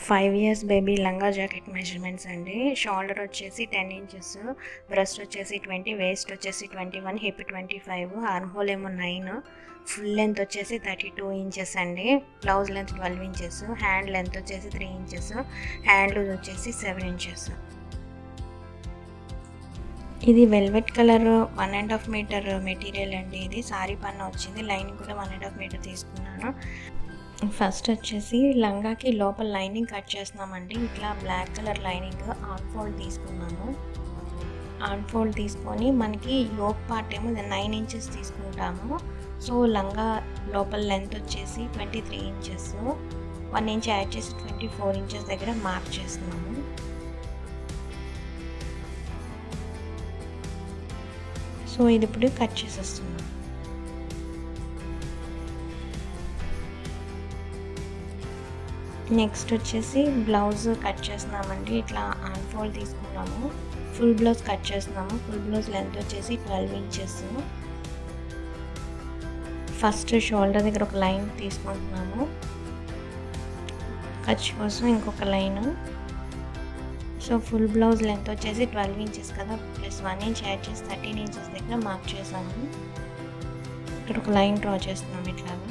5 years baby లంగా jacket measurements అండి. Shoulder వచ్చేసి 10 ఇంచెస్, బ్రెస్ట్ వచ్చేసి 20, వేస్ట్ వచ్చేసి 21, హిప్ 25, ఆర్మ్ హోల్ ఏమో 9, ఫుల్ లెంత్ వచ్చేసి 32 ఇంచెస్ అండి. Blouse length 12 inches, hand length వచ్చేసి 3 ఇంచెస్, హ్యాండ్ లూజ్ వచ్చేసి 7 ఇంచెస్. ఇది వెల్వెట్ కలర్ 1.5 మీటర్ మెటీరియల్ అండి. ఇది సారీ పన్న వచ్చింది. లైనింగ్ కూడా 1.5 మీటర్ తీసుకున్నాను. ఫస్ట్ వచ్చేసి లంగాకి లోపల లైనింగ్ కట్ చేస్తున్నామండి. ఇట్లా black colour lining on fold తీసుకున్నాము. ఆన్ ఫోల్డ్ తీసుకొని మనకి యోక్ పార్ట్ ఏమో 9 ఇంచెస్ తీసుకుంటాము. సో లంగా లోపల లెంత్ వచ్చేసి 23 ఇంచెస్, 1 ఇంచ్ యాడ్ చేసి 24 ఇంచెస్ దగ్గర మార్క్ చేస్తున్నాము. సో ఇది ఇప్పుడు కట్ చేసేస్తున్నాము. నెక్స్ట్ వచ్చేసి బ్లౌజ్ కట్ చేస్తున్నామండి. ఇట్లా ఆన్ ఫోల్డ్ తీసుకున్నాము, ఫుల్ బ్లౌజ్ కట్ చేస్తున్నాము. ఫుల్ బ్లౌజ్ లెంత్ వచ్చేసి 12 ఇంచెస్. ఫస్ట్ షోల్డర్ దగ్గర ఒక లైన్ తీసుకుంటున్నాము, ఖర్చు కోసం ఇంకొక line. So full blouse length వచ్చేసి 12 ఇంచెస్ కదా, ప్లస్ 1 ఇంచ్ యాడ్ చేసి 13 ఇంచెస్ దగ్గర మార్క్ చేసాము. ఇక్కడ ఒక లైన్ డ్రా చేస్తున్నాము ఇట్లాగా.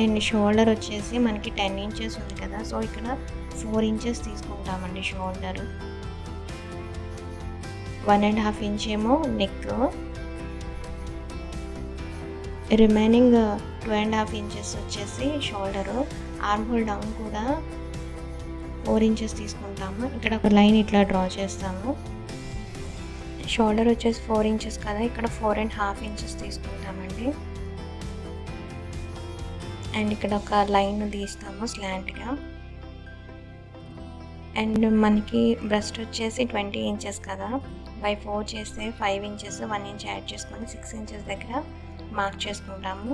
అండ్ షోల్డర్ వచ్చేసి మనకి 10 ఇంచెస్ ఉంది కదా, సో ఇక్కడ 4 ఇంచెస్ తీసుకుంటామండి షోల్డర్. 1.5 ఇంచ్ ఏమో నెక్, రిమైనింగ్ 2.5 ఇంచెస్ వచ్చేసి షోల్డరు. ఆర్మ్ హోల్ డౌన్ కూడా 4 ఇంచెస్ తీసుకుంటాము. ఇక్కడ ఒక లైన్ ఇట్లా డ్రా చేస్తాము. షోల్డర్ వచ్చేసి 4 ఇంచెస్ కదా, ఇక్కడ 4.5 ఇంచెస్ తీసుకుంటామండి. అండ్ ఇక్కడ ఒక లైన్ తీస్తాము స్లాంట్గా. అండ్ మనకి బ్రెస్ట్ వచ్చేసి 20 ఇంచెస్ కదా, బై 4 చేస్తే 5 ఇంచెస్, 1 ఇంచ్ యాడ్ చేసుకొని 6 ఇంచెస్ దగ్గర మార్క్ చేసుకుంటాము.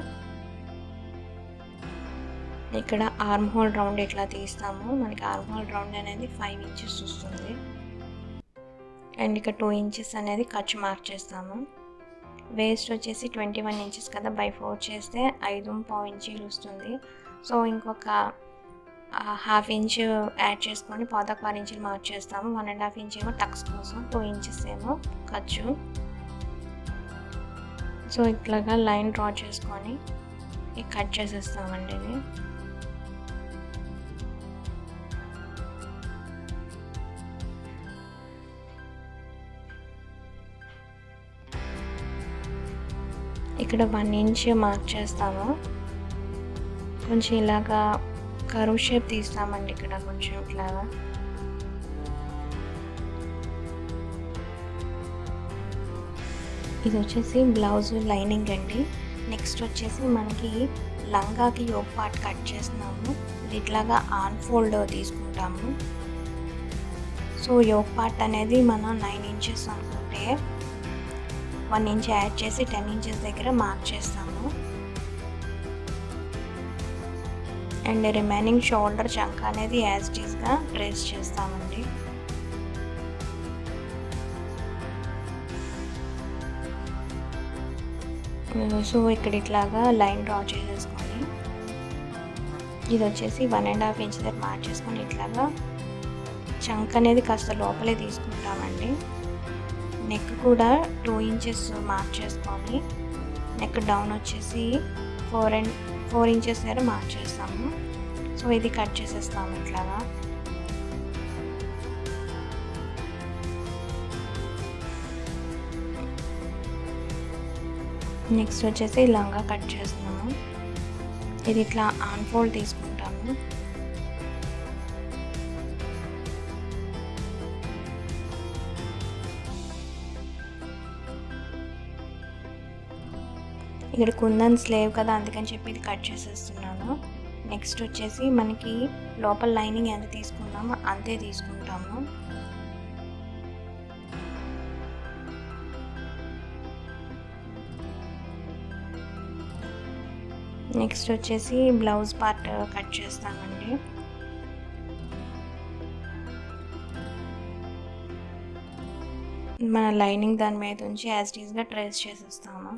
ఇక్కడ ఆర్మ్ హోల్ రౌండ్ ఇట్లా తీస్తాము. మనకి ఆర్మ్ హోల్ రౌండ్ అనేది 5 ఇంచెస్ వస్తుంది. అండ్ ఇక్కడ 2 ఇంచెస్ అనేది ఖర్చు మార్క్ చేస్తాము. వేస్ట్ వచ్చేసి 21 ఇంచెస్ కదా, బై 4 చేస్తే 5.5 ఇంచీలు వస్తుంది. సో ఇంకొక 1/2 ఇంచ్ యాడ్ చేసుకొని 1.25 ఇంచులు మార్క్ చేస్తాము. 1.5 ఇంచ్ ఏమో టక్స్ కోసం, 2 ఇంచెస్ ఏమో ఖర్చు. సో ఇట్లాగా లైన్ డ్రా చేసుకొని కట్ చేసేస్తామండి. ఇది ఇక్కడ 1 ఇంచ్ మార్క్ చేస్తాము. కొంచెం ఇలాగా కర్వ్ షేప్ తీస్తామండి. ఇక్కడ కొంచెం ఇట్లాగా ఇది వచ్చేసి బ్లౌజ్ లైనింగ్ అండి. నెక్స్ట్ వచ్చేసి మనకి లంగాకి యోక్ పార్ట్ కట్ చేస్తున్నాము. ఇది ఇట్లాగా ఆన్ ఫోల్డ్ తీసుకుంటాము. సో యోక్ పార్ట్ అనేది మనం 9 ఇంచెస్ అనుకుంటే 1 ఇంచ్ యాడ్ చేసి 10 ఇంచెస్ దగ్గర మార్క్ చేస్తాము. అండ్ రిమైనింగ్ షోల్డర్ చంక్ అనేది యాజ్ ఇట్ ఈస్గా ట్రేస్ చేస్తామండి. సో ఇక్కడ ఇట్లాగా లైన్ డ్రా చేసేసుకొని ఇది వచ్చేసి 1.5 ఇంచ్ దగ్గర మార్క్ చేసుకొని ఇట్లాగా చంక్ అనేది కాస్త లోపలే తీసుకుంటామండి. నెక్ కూడా 2 ఇంచెస్ మార్క్ చేసుకొని నెక్ డౌన్ వచ్చేసి 4 ఇంచెస్ దగ్గర మార్క్ చేస్తాము. సో ఇది కట్ చేసేస్తాము ఇట్లాగా. నెక్స్ట్ వచ్చేసి లంగా కట్ చేస్తున్నాము. ఇది ఇట్లా ఆన్ ఫోల్డ్ తీసుకుంటాము. ఇక్కడ కుందన్ స్లేవ్ కదా, అందుకని చెప్పి ఇది కట్ చేసేస్తున్నాను. నెక్స్ట్ వచ్చేసి మనకి లోపల లైనింగ్ ఎంత తీసుకున్నామో అంతే తీసుకుంటాము. నెక్స్ట్ వచ్చేసి బ్లౌజ్ పార్ట్ కట్ చేస్తామండి. మన లైనింగ్ దాని మీద ఉంచి యాజ్ ఇట్ ఈస్గా ట్రేస్ చేసేస్తాము.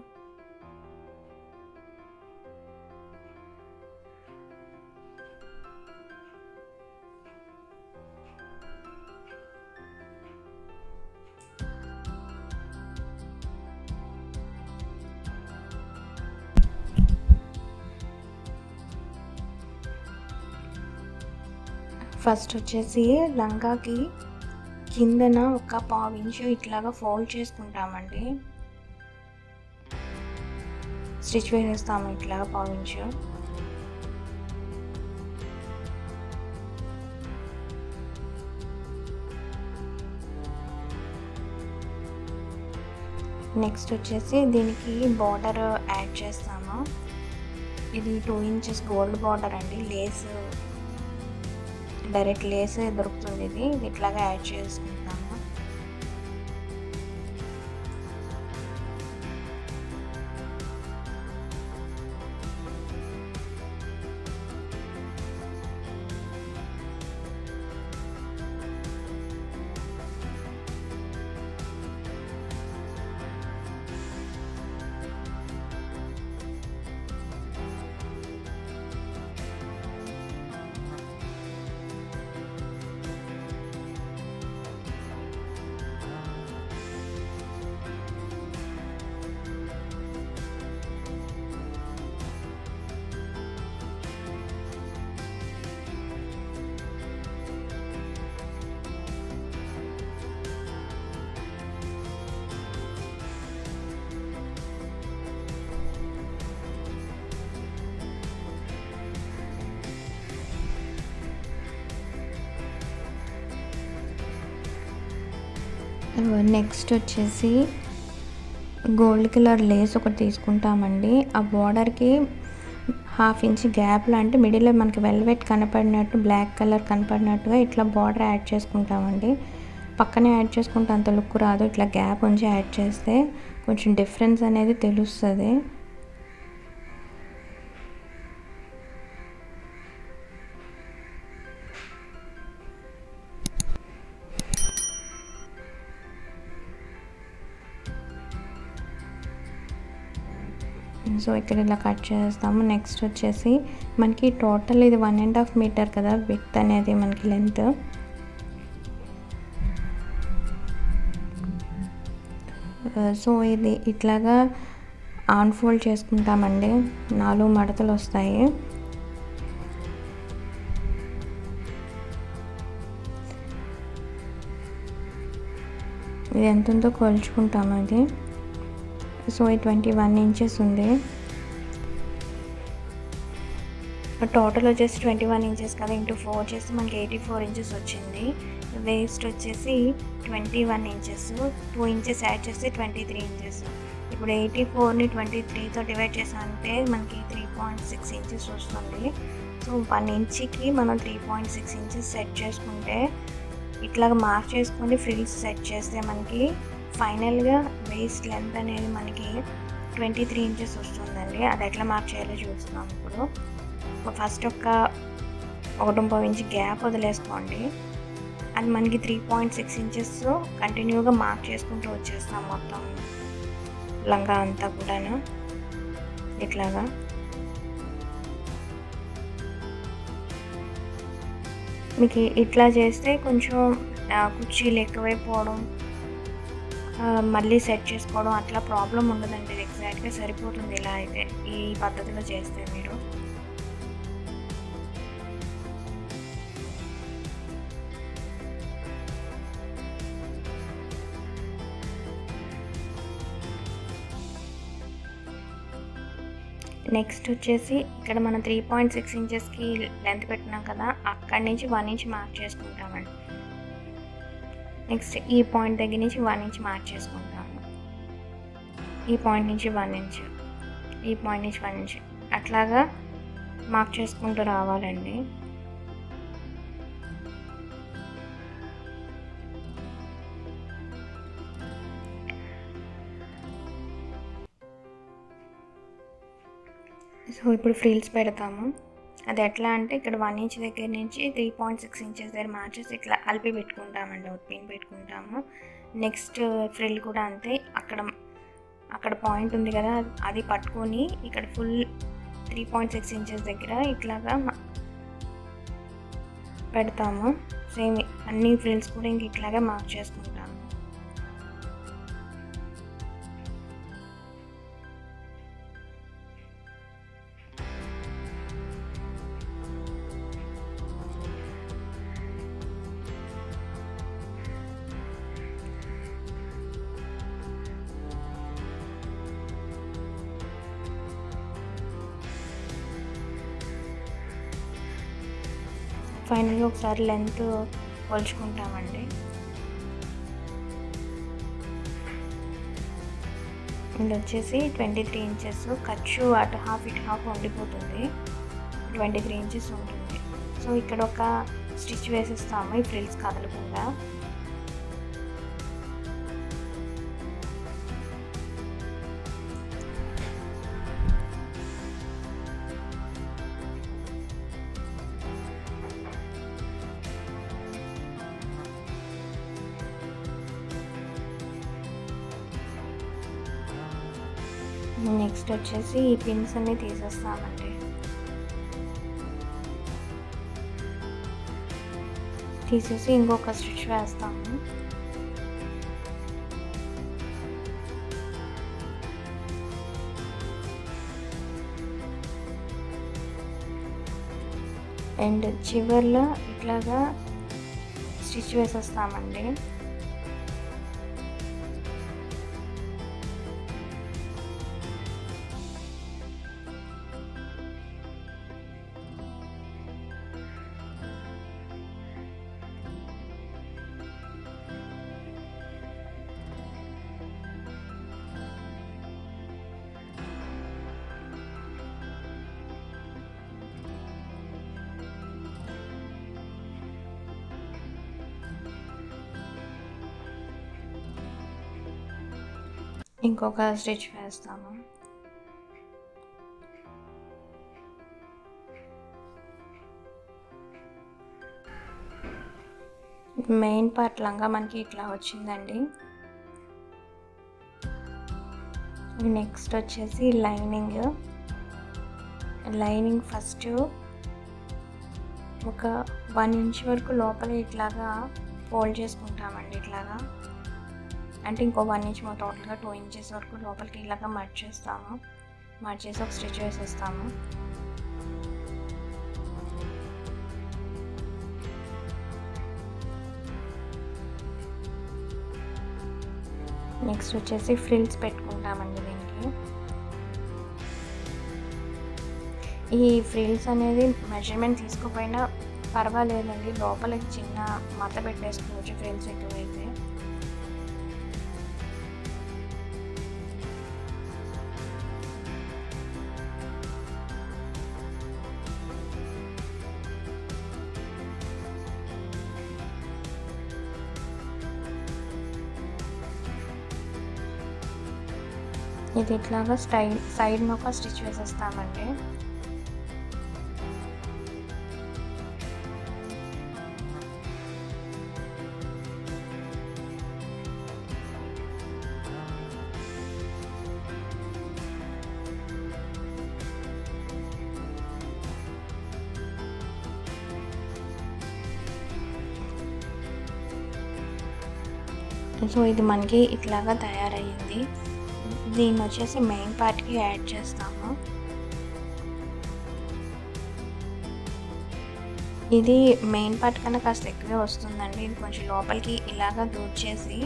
ఫస్ట్ వచ్చేసి లంగాకి కిందన ఒక పావు ఇంచు ఇట్లాగా ఫోల్డ్ చేసుకుంటామండి. స్టిచ్ వేసేస్తాము ఇట్లాగా పావు ఇంచు. నెక్స్ట్ వచ్చేసి దీనికి బార్డర్ యాడ్ చేస్తాము. ఇది 2 ఇంచెస్ గోల్డ్ బార్డర్ అండి. లేస్ డైరెక్ట్ లేస్ దొరుకుతుంది. ఇది ఇట్లాగా యాడ్ చేసుకుంటాము. నెక్స్ట్ వచ్చేసి గోల్డ్ కలర్ లేస్ ఒకటి తీసుకుంటామండి. ఆ బార్డర్కి 1/2 ఇంచ్ గ్యాప్లో, అంటే మిడిల్లో మనకి వెల్వెట్ కనపడినట్టు, బ్లాక్ కలర్ కనపడినట్టుగా ఇట్లా బార్డర్ యాడ్ చేసుకుంటామండి. పక్కనే యాడ్ చేసుకుంటే అంత లుక్ రాదు. ఇట్లా గ్యాప్ ఉంచి యాడ్ చేస్తే కొంచెం డిఫరెన్స్ అనేది తెలుస్తుంది. సో ఇక్కడ ఇలా కట్ చేస్తాము. నెక్స్ట్ వచ్చేసి మనకి టోటల్ ఇది 1.5 మీటర్ కదా విడ్త్ అనేది మనకి లెంత్. సో ఇది ఇట్లాగా అన్ఫోల్డ్ చేసుకుంటామండి. 4 మడతలు వస్తాయి. ఇది ఎంత ఉందో కొలుచుకుంటాము. అది సో 21 ఇంచెస్ ఉంది. టోటల్ వచ్చేసి 21 ఇంచెస్ కదా, ఇంటూ 4 చేస్తే మనకి 84 ఇంచెస్ వచ్చింది. వేస్ట్ వచ్చేసి 21 ఇంచెస్, 2 ఇంచెస్ యాడ్ చేస్తే 23 ఇంచెస్. ఇప్పుడు 84ని 23తో డివైడ్ చేసామంటే మనకి 3.6 ఇంచెస్ వస్తుంది. సో 1 ఇంచ్కి మనం 3.6 ఇంచెస్ సెట్ చేసుకుంటే, ఇట్లాగ మార్క్ చేసుకొని ఫ్రిల్స్ సెట్ చేస్తే మనకి ఫైనల్గా వేస్ట్ లెంత్ అనేది మనకి 23 ఇంచెస్ వస్తుందండి. అది ఎట్లా మార్క్ చేయాలో చూస్తున్నాం. ఇప్పుడు ఫస్ట్ ఒక 1.5 ఇంచ్ గ్యాప్ వదిలేసుకోండి. అది మనకి 3.6 ఇంచెస్ కంటిన్యూగా మార్క్ చేసుకుంటూ వచ్చేస్తాం మొత్తం లంగా అంతా కూడాను. ఇట్లాగా మీకు ఇట్లా చేస్తే కొంచెం కుర్చీలు ఎక్కువైపోవడం, మళ్ళీ సెట్ చేసుకోవడం అట్లా ప్రాబ్లం ఉండదండి. ఎగ్జాక్ట్గా సరిపోతుంది ఇలా అయితే, ఈ పద్ధతిలో చేస్తే మీరు. నెక్స్ట్ వచ్చేసి ఇక్కడ మనం 3.6 ఇంచెస్కి లెంత్ పెట్టినాం కదా, అక్కడి నుంచి 1 ఇంచ్ మార్క్ చేసుకుంటామండి. నెక్స్ట్ ఈ పాయింట్ దగ్గర నుంచి 1 ఇంచ్ మార్క్ చేసుకుంటాము. ఈ పాయింట్ నుంచి 1 ఇంచ్, ఈ పాయింట్ నుంచి 1 ఇంచ్, అట్లాగా మార్క్ చేసుకుంటూ రావాలండి. సో ఇప్పుడు ఫ్రిల్స్ పెడతాము. అది ఎట్లా అంటే ఇక్కడ 1 ఇంచ్ దగ్గర నుంచి 3.6 ఇంచెస్ దగ్గర మార్చేసి ఇట్లా అలిపి పెట్టుకుంటామండి, ఒక పిన్ పెట్టుకుంటాము. నెక్స్ట్ ఫ్రిల్ కూడా అంతే, అక్కడ పాయింట్ ఉంది కదా, అది పట్టుకొని ఇక్కడ ఫుల్ 3.6 ఇంచెస్ దగ్గర ఇట్లాగా పెడతాము. సేమ్ అన్ని ఫ్రిల్స్ కూడా ఇంక ఇట్లాగే మార్క్ చేసుకుంటాము. ఫైనల్గా ఒకసారి లెంత్ కొలుచుకుంటామండి. ఇది వచ్చేసి 23 ఇంచెస్. ఖర్చు అటు హాఫ్ ఇటు హాఫ్ ఉండిపోతుంది, 23 ఇంచెస్ ఉంటుంది. సో ఇక్కడ ఒక స్టిచ్ వేసేస్తాము ఈ ఫ్రిల్స్ కదలకుండా. నెక్స్ట్ వచ్చేసి ఈ పిన్స్ అన్ని తీసేస్తామండి. తీసేసి ఇంకొక స్టిచ్ వేస్తాము. అండ్ చివర్లో ఇట్లాగా స్టిచ్ వేసేస్తామండి. ఇంకొక స్టిచ్ వేస్తాము. మెయిన్ పార్ట్ లంగా మనకి ఇట్లా వచ్చిందండి. నెక్స్ట్ వచ్చేసి లైనింగ్ ఫస్ట్ ఒక 1 ఇంచ్ వరకు లోపల ఇట్లాగా ఫోల్డ్ చేసుకుంటామండి. ఇట్లాగా అంటే ఇంకో 1 ఇంచ్ టోటల్గా 2 ఇంచెస్ వరకు లోపలికి ఇలాగా మర్చ్ చేస్తాము. మర్చ్ చేసి ఒక స్టిచ్ వేసేస్తాము. నెక్స్ట్ వచ్చేసి ఫ్రిల్స్ పెట్టుకుంటామండి దీనికి. ఈ ఫ్రిల్స్ అనేది మెజర్మెంట్ తీసుకోపోయినా పర్వాలేదండి, లోపలికి చిన్న మత పెట్టేసుకోవచ్చు ఫ్రిల్స్ ఎక్కువైతే. ఇది ఇట్లాగా సైడ్న ఒక స్టిచ్ వేసేస్తామండి. సో ఇది మనకి ఇట్లాగా తయారయ్యింది. దీన్ని వచ్చేసి మెయిన్ పార్ట్కి యాడ్ చేస్తాము. ఇది మెయిన్ పార్ట్ కన్నా కాస్త ఎక్కువే వస్తుందండి. ఇది కొంచెం లోపలికి ఇలాగా దూర్చేసి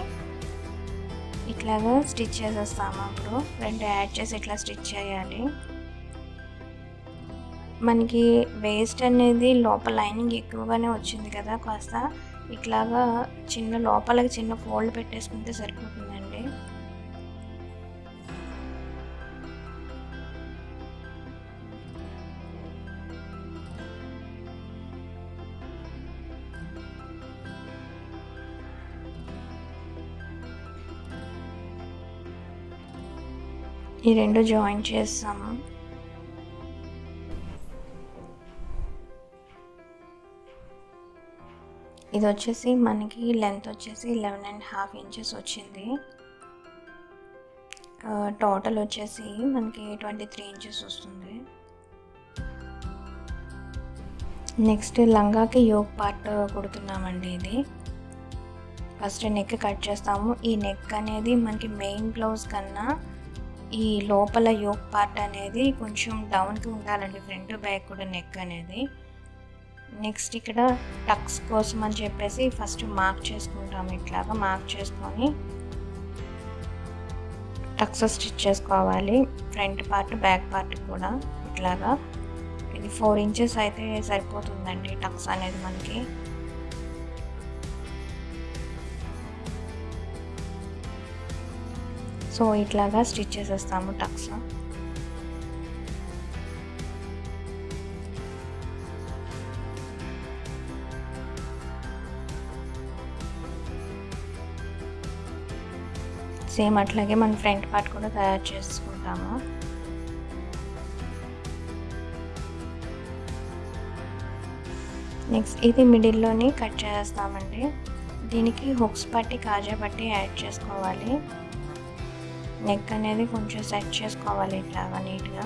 ఇట్లాగా స్టిచ్ చేసేస్తాము. అప్పుడు 2 యాడ్ చేసి ఇట్లా స్టిచ్ చేయాలి. మనకి వేస్ట్ అనేది లోపల లైనింగ్ ఎక్కువగానే వచ్చింది కదా, కాస్త ఇట్లాగా లోపలికి చిన్న ఫోల్డ్ పెట్టేసుకుంటే సరిపోతుందండి. ఈ 2 జాయిన్ చేస్తాము. ఇది వచ్చేసి మనకి లెంత్ వచ్చేసి 11.5 ఇంచెస్ వచ్చింది. టోటల్ వచ్చేసి మనకి 23 ఇంచెస్ వస్తుంది. నెక్స్ట్ లంగాకి యోక్ పార్ట్ కుడుతున్నామండి. ఇది ఫస్ట్ నెక్ కట్ చేస్తాము. ఈ నెక్ అనేది మనకి మెయిన్ బ్లౌజ్ కన్నా ఈ లోపల యోక్ పార్ట్ అనేది కొంచెం డౌన్కి ఉండాలండి, ఫ్రంట్ బ్యాక్ కూడా నెక్ అనేది. నెక్స్ట్ ఇక్కడ టక్స్ కోసం అని చెప్పేసి ఫస్ట్ మార్క్ చేసుకుంటాము. ఇట్లాగా మార్క్ చేసుకొని టక్స్ స్టిచ్ చేసుకోవాలి, ఫ్రంట్ పార్ట్ బ్యాక్ పార్ట్ కూడా ఇట్లాగా. ఇది 4 ఇంచెస్ అయితే సరిపోతుందండి టక్స్ అనేది మనకి. సో ఇట్లాగా స్టిచ్ చేసేస్తాము టక్స్. సేమ్ అట్లాగే మన ఫ్రంట్ పార్ట్ కూడా తయారు చేసుకుంటాము. నెక్స్ట్ ఇది మిడిల్లోని కట్ చేస్తామండి. దీనికి హుక్స్ పట్టి కాజా పట్టి యాడ్ చేసుకోవాలి. నెక్ అనేది కొంచెం సెట్ చేసుకోవాలి ఇట్లాగా నీట్గా.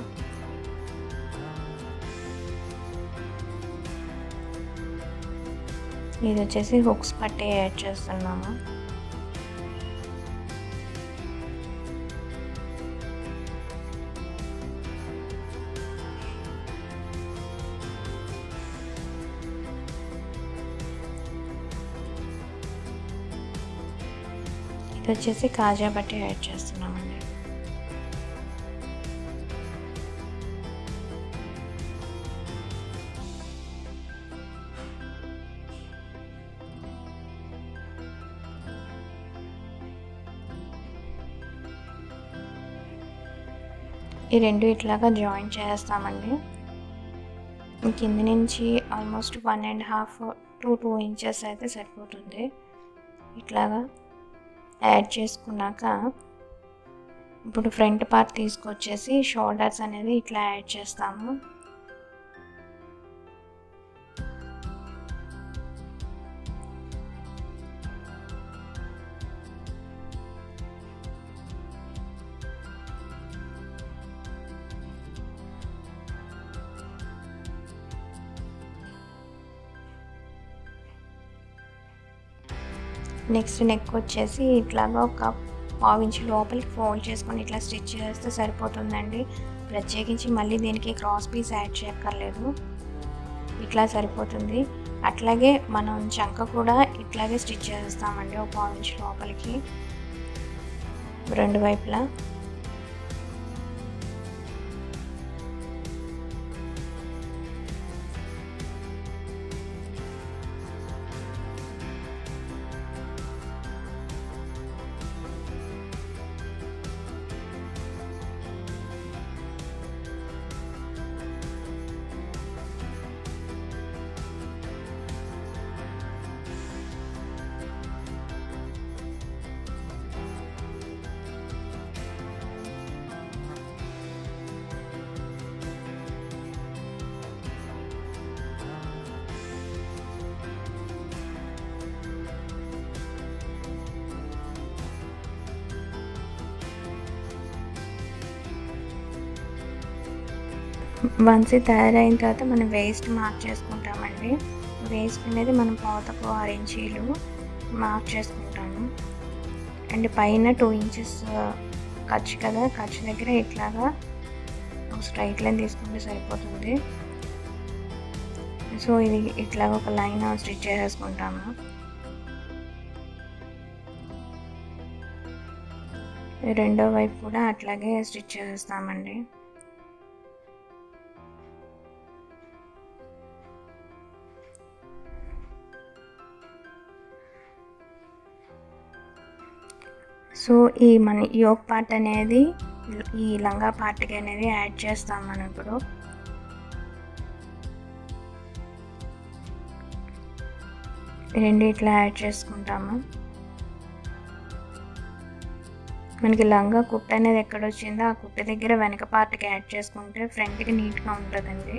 ఇది వచ్చేసి హుక్స్ పట్టి యాడ్ చేస్తున్నాము. ఇది వచ్చేసి కాజా పట్టి యాడ్ చేస్తున్నామండి. ఈ రెండు ఇట్లాగా జాయిన్ చేస్తామండి. కింద నుంచి ఆల్మోస్ట్ 1.5 to 2 ఇంచెస్ అయితే సరిపోతుంది. ఇట్లాగా యాడ్ చేసుకున్నాక ఇప్పుడు ఫ్రంట్ పార్ట్ తీసుకొచ్చేసి షోల్డర్స్ అనేది ఇట్లా యాడ్ చేస్తాము. నెక్స్ట్ నెక్ వచ్చేసి ఇట్లాగా ఒక 1/2 ఇంచ్ లోపలికి ఫోల్డ్ చేసుకొని ఇట్లా స్టిచ్ చేస్తే సరిపోతుందండి. ప్రత్యేకించి మళ్ళీ దీనికి క్రాస్ పీస్ యాడ్ చేయక్కర్లేదు, ఇట్లా సరిపోతుంది. అట్లాగే మనం చంక కూడా ఇట్లాగే స్టిచ్ చేస్తామండి ఒక 1/2 ఇంచ్ లోపలికి రెండు వైపులా. వన్స్ తయారైన తర్వాత మనం వేస్ట్ మార్క్ చేసుకుంటామండి. వేస్ట్ అనేది మనం పాతకు 6 ఇంచీలు మార్క్ చేసుకుంటాము. అండ్ పైన 2 ఇంచెస్ ఖర్చు కదా, ఖర్చు దగ్గర ఇట్లాగా స్ట్రైట్ లైన్ తీసుకుంటే సరిపోతుంది. సో ఇది ఇట్లాగా ఒక లైన్ స్టిచ్ చేసేసుకుంటాము. రెండో వైపు కూడా అట్లాగే స్టిచ్ చేసేస్తామండి. సో ఈ మన యోక్ పార్ట్ అనేది ఈ లంగా పార్ట్కి అనేది యాడ్ చేస్తాం మనం ఇప్పుడు. రెండు ఇట్లా యాడ్ చేసుకుంటాము. మనకి లంగా కుట్ట అనేది ఎక్కడ వచ్చిందో ఆ కుట్ట దగ్గర వెనక పార్ట్కి యాడ్ చేసుకుంటే ఫ్రంట్కి నీట్గా ఉంటుందండి.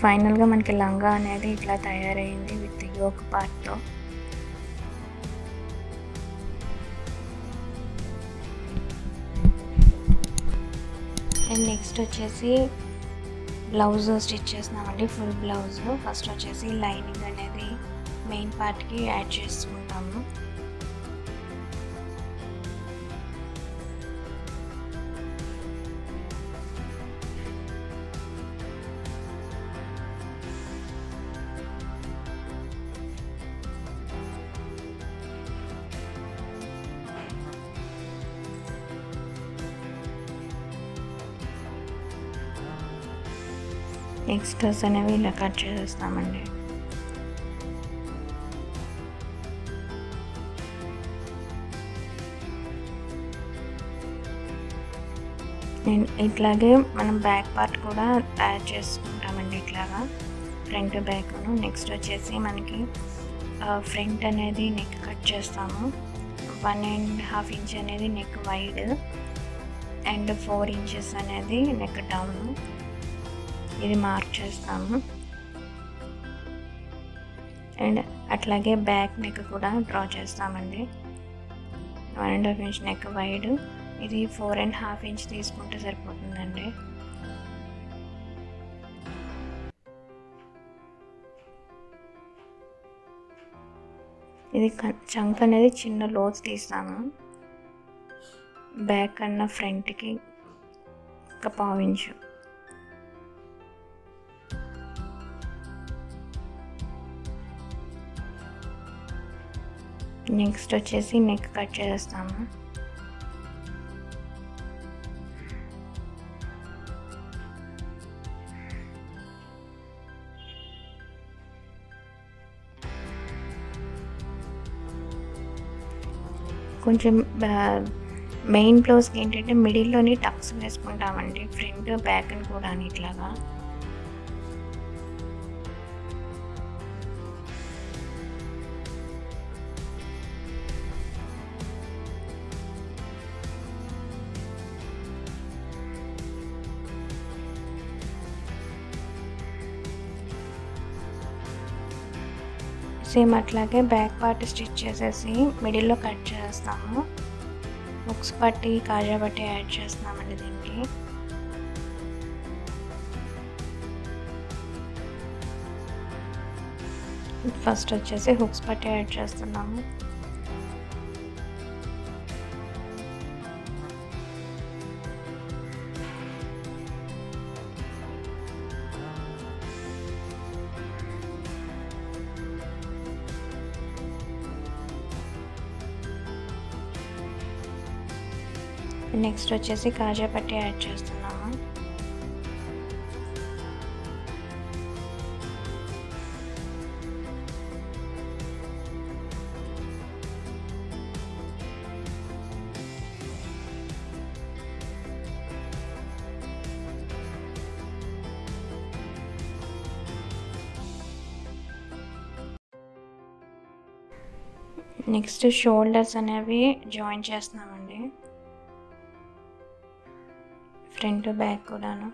ఫైనల్గా మనకి లంగా అనేది ఇట్లా తయారైంది విత్ యోక్ పార్ట్తో. అండ్ నెక్స్ట్ వచ్చేసి బ్లౌజ్ స్టిచ్ చేస్తున్నామండి, ఫుల్ బ్లౌజ్. ఫస్ట్ వచ్చేసి లైనింగ్ అనేది మెయిన్ పార్ట్కి యాడ్ చేసుకుంటాము. ఎక్స్ట్రాస్ అనేవి ఇలా కట్ చేసేస్తామండి. అండ్ ఇట్లాగే మనం బ్యాక్ పార్ట్ కూడా తయారు చేసుకుంటామండి. ఇట్లాగా ఫ్రంట్ బ్యాక్ను. నెక్స్ట్ వచ్చేసి మనకి ఫ్రంట్ అనేది నెక్ కట్ చేస్తాము. 1.5 ఇంచ్ అనేది నెక్ వైడ్ అండ్ 4 ఇంచెస్ అనేది నెక్ డౌన్. ఇది మార్క్ చేస్తాము. అండ్ అట్లాగే బ్యాక్ నెక్ కూడా డ్రా చేస్తామండి. 1.5 ఇంచ్ నెక్ వైడ్, ఇది 4.5 ఇంచ్ తీసుకుంటే సరిపోతుందండి. ఇది చంక్ అనేది చిన్న లోతు తీస్తాము. బ్యాక్ కన్నా ఫ్రంట్కి 1/4 ఇంచు. నెక్స్ట్ వచ్చేసి నెక్ కట్ చేస్తాము. కొంచెం మెయిన్ బ్లౌజ్కి ఏంటంటే మిడిల్లోని టక్స్ వేసుకుంటామండి, ఫ్రంట్ బ్యాక్ని కూడా ఇట్లాగా. సేమ్ అట్లాగే బ్యాక్ పార్ట్ స్టిచ్ చేసేసి మిడిల్లో కట్ చేస్తాము. హుక్స్ పట్టి కాజా పట్టి యాడ్ చేస్తున్నామండి దీనికి. ఫస్ట్ వచ్చేసి హుక్స్ పట్టి యాడ్ చేస్తున్నాము. నెక్స్ట్ వచ్చేసి కాజా పట్టి యాడ్ చేస్తున్నాము. నెక్స్ట్ షోల్డర్స్ అనేవి జాయిన్ చేస్తున్నామండి, ఫ్రంట్ బ్యాక్ కూడాను.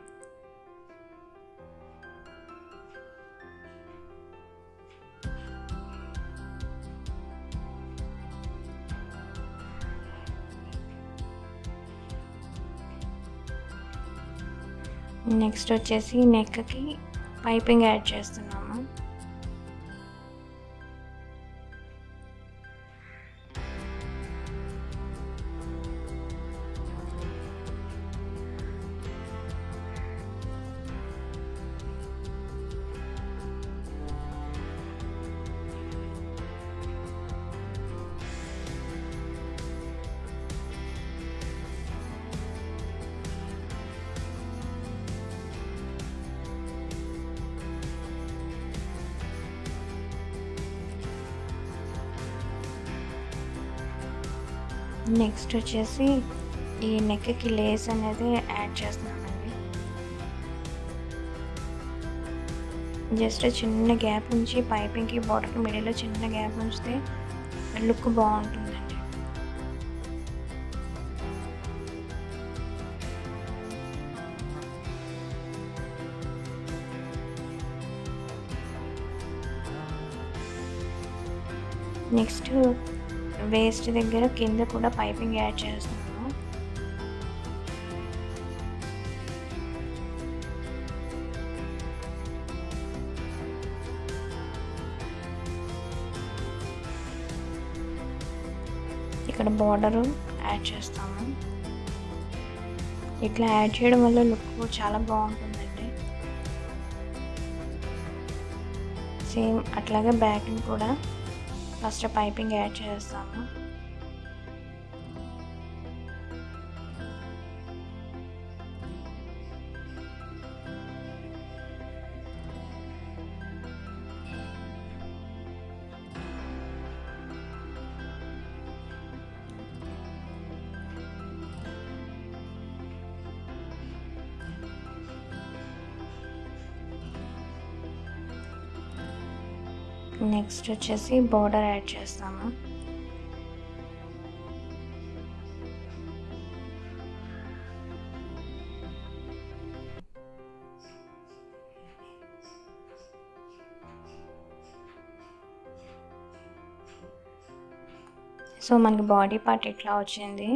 నెక్స్ట్ వచ్చేసి నెక్కి పైపింగ్ యాడ్ చేస్తున్నాము. నెక్స్ట్ వచ్చేసి ఈ నెక్కి లేస్ అనేది యాడ్ చేస్తున్నామండి. జస్ట్ చిన్న గ్యాప్ ఉంచి పైపింగ్కి బార్డర్కి మిడిల్లో చిన్న గ్యాప్ ఉంచితే లుక్ బాగుంటుందండి. నెక్స్ట్ వేస్ట్ దగ్గర కింద కూడా పైపింగ్ యాడ్ చేస్తున్నాము. ఇక్కడ బార్డరు యాడ్ చేస్తాము. ఇట్లా యాడ్ చేయడం వల్ల లుక్ చాలా బాగుంటుందండి. సేమ్ అట్లాగే బ్యాక్ని కూడా ఫస్ట్ పైపింగ్ యాడ్ చేస్తాము. నెక్స్ట్ వచ్చేసి బోర్డర్ యాడ్ చేస్తాము. సో మనకి బాడీ పార్ట్ ఇట్లా వచ్చింది.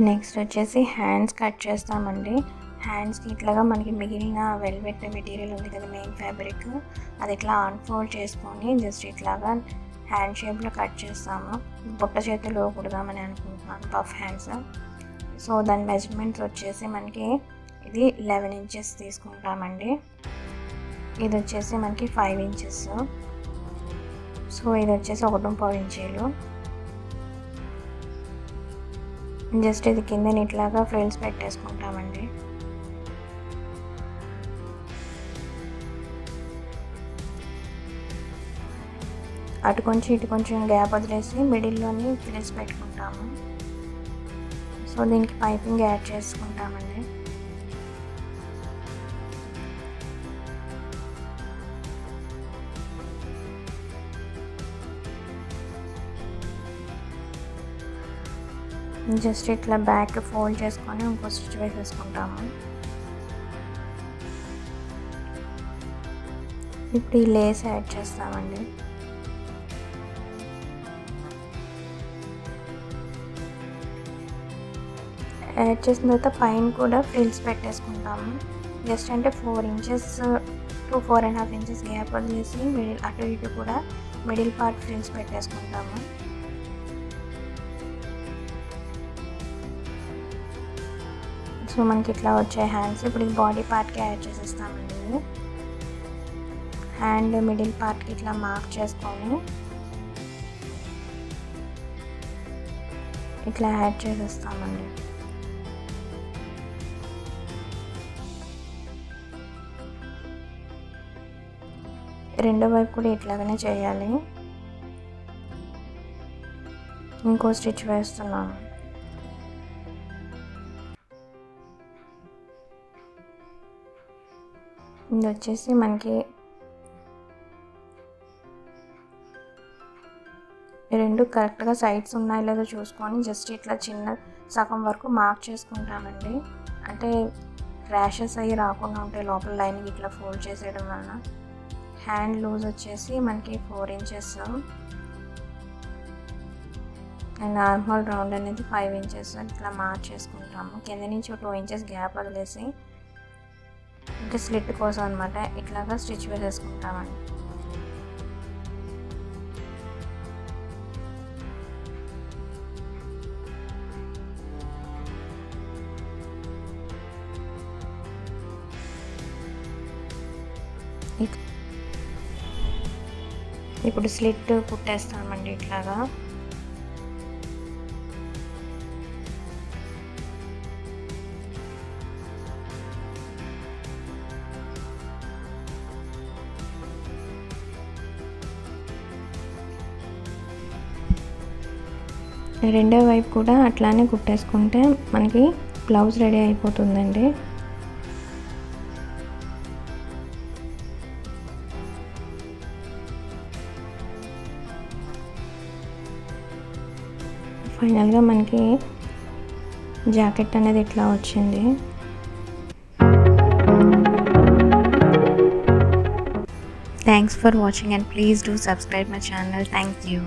నెక్స్ట్ వచ్చేసి హ్యాండ్స్ కట్ చేస్తామండి. హ్యాండ్స్కి ఇట్లాగా మనకి మిగిలిన వెల్వెట్ మెటీరియల్ ఉంది కదా, మెయిన్ ఫ్యాబ్రిక్, అది ఇట్లా అన్ఫోల్డ్ చేసుకొని జస్ట్ ఇట్లాగా హ్యాండ్ షేప్లో కట్ చేస్తాము. బుట్ట చేతులు కుడదామని అనుకుంటున్నాను, పఫ్ హ్యాండ్స్. సో దాని మెజర్మెంట్స్ వచ్చేసి మనకి ఇది 11 ఇంచెస్ తీసుకుంటామండి. ఇది వచ్చేసి మనకి 5 ఇంచెస్. సో ఇది వచ్చేసి 1.5 ఇంచీలు. జస్ట్ ఇది కింద ఇట్లాగా ఫ్రిల్స్ పెట్టేసుకుంటామండి. అటు కొంచెం ఇటు కొంచెం గ్యాప్ వదిలేసి మిడిల్లోని ఫ్రిల్స్ పెట్టుకుంటాము. సో దీనికి పైపింగ్ యాడ్ చేసుకుంటామండి. జస్ట్ ఇట్లా బ్యాక్ ఫోల్డ్ చేసుకొని ఇంకో స్టిచ్ వేసేసుకుంటాము. ఇప్పుడు ఈ లేస్ యాడ్ చేస్తామండి. యాడ్ చేసిన తర్వాత పైన కూడా ఫ్రిల్స్ పెట్టేసుకుంటాము. జస్ట్ అంటే 4 ఇంచెస్ టు 4.5 ఇంచెస్ గ్యాప్ వదిలేసి మిడిల్ అటు ఇటు కూడా మిడిల్ పార్ట్ ఫ్రిల్స్ పెట్టేసుకుంటాము. సో మనకి ఇట్లా వచ్చాయి హ్యాండ్స్. ఇప్పుడు ఈ బాడీ పార్ట్కి యాడ్ చేసేస్తామండి. హ్యాండ్ మిడిల్ పార్ట్కి ఇట్లా మార్క్ చేసుకొని ఇట్లా యాడ్ చేసేస్తామండి. రెండో వైపు కూడా ఇట్లాగనే చేయాలి. ఇంకో స్టిచ్ వేస్తున్నాను. ఇది వచ్చేసి మనకి రెండు కరెక్ట్గా సైడ్స్ ఉన్నాయో లేదో చూసుకొని జస్ట్ ఇట్లా చిన్న సగం వరకు మార్క్ చేసుకుంటామండి. అంటే ర్యాషెస్ అయ్యి రాకుండా ఉంటాయి లోపల లైనింగ్ ఇట్లా ఫోల్డ్ చేసేయడం వలన. హ్యాండ్ లూజ్ వచ్చేసి మనకి 4 ఇంచెస్ అండ్ నార్మల్ రౌండ్ అనేది 5 ఇంచెస్ ఇట్లా మార్క్ చేసుకుంటాము. కింద నుంచి 2 ఇంచెస్ గ్యాప్ వదిలేసి అంటే స్లిట్ కోసం అనమాట ఇట్లాగా స్టిచ్ వేసేసుకుంటామండి. ఇప్పుడు స్లిట్ కుట్టేస్తామండి ఇట్లాగా. రెండో వైపు కూడా అట్లానే కుట్టేసుకుంటే మనకి బ్లౌజ్ రెడీ అయిపోతుందండి. ఫైనల్గా మనకి జాకెట్ అనేది ఇట్లా వచ్చింది. Thanks for watching and please do subscribe my channel. Thank you.